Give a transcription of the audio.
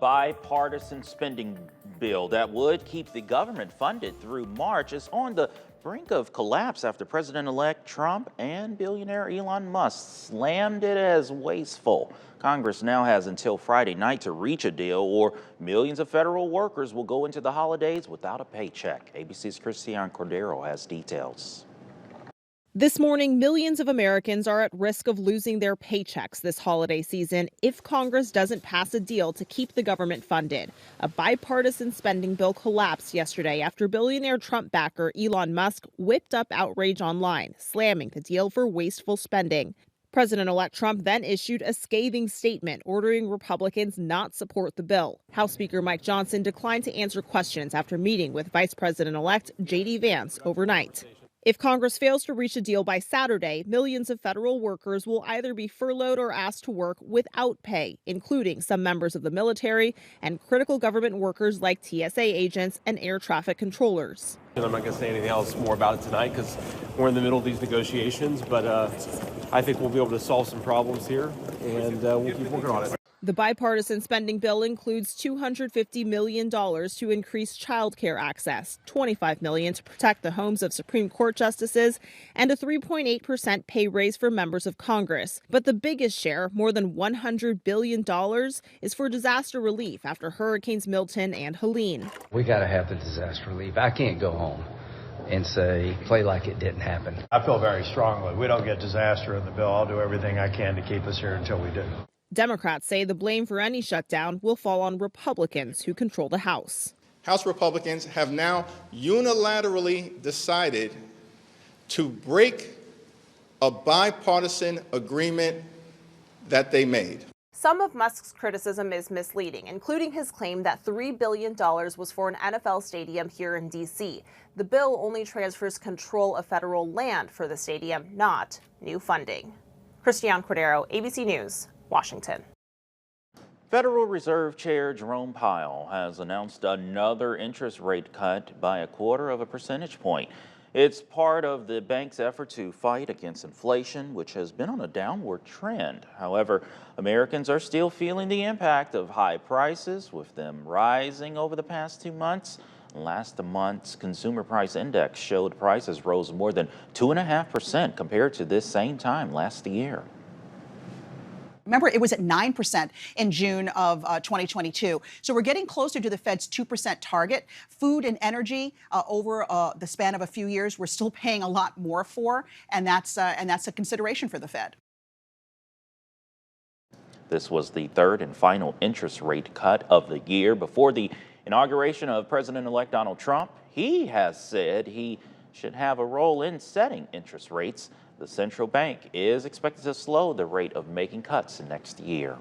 Bipartisan spending bill that would keep the government funded through March is on the brink of collapse after President-elect Trump and billionaire Elon Musk slammed it as wasteful. Congress now has until Friday night to reach a deal, or millions of federal workers will go into the holidays without a paycheck. ABC's Christian Cordero has details. This morning, millions of Americans are at risk of losing their paychecks this holiday season if Congress doesn't pass a deal to keep the government funded. A bipartisan spending bill collapsed yesterday after billionaire Trump backer Elon Musk whipped up outrage online, slamming the deal for wasteful spending. President-elect Trump then issued a scathing statement ordering Republicans not support the bill. House Speaker Mike Johnson declined to answer questions after meeting with Vice President-elect J.D. Vance overnight. If Congress fails to reach a deal by Saturday, millions of federal workers will either be furloughed or asked to work without pay, including some members of the military and critical government workers like TSA agents and air traffic controllers. I'm not going to say anything else more about it tonight because we're in the middle of these negotiations, but I think we'll be able to solve some problems here, and we'll keep working on it. The bipartisan spending bill includes $250 million to increase child care access, $25 million to protect the homes of Supreme Court justices, and a 3.8% pay raise for members of Congress. But the biggest share, more than $100 billion, is for disaster relief after Hurricanes Milton and Helene. We got to have the disaster relief. I can't go home and play like it didn't happen. I feel very strongly. We don't get disaster in the bill. I'll do everything I can to keep us here until we do. Democrats say the blame for any shutdown will fall on Republicans who control the House. House Republicans have now unilaterally decided to break a bipartisan agreement that they made. Some of Musk's criticism is misleading, including his claim that $3 billion was for an NFL stadium here in D.C. The bill only transfers control of federal land for the stadium, not new funding. Christian Cordero, ABC News, Washington. Federal Reserve Chair Jerome Powell has announced another interest rate cut by 1/4 percentage point. It's part of the bank's effort to fight against inflation, which has been on a downward trend. However, Americans are still feeling the impact of high prices, with them rising over the past 2 months. Last month's Consumer Price Index showed prices rose more than 2.5% compared to this same time last year. Remember, it was at 9% in June of 2022. So we're getting closer to the Fed's 2% target. Food and energy over the span of a few years, we're still paying a lot more for, and that's a consideration for the Fed. This was the third and final interest rate cut of the year. Before the inauguration of President-elect Donald Trump, he has said he should have a role in setting interest rates. The central bank is expected to slow the rate of making cuts next year.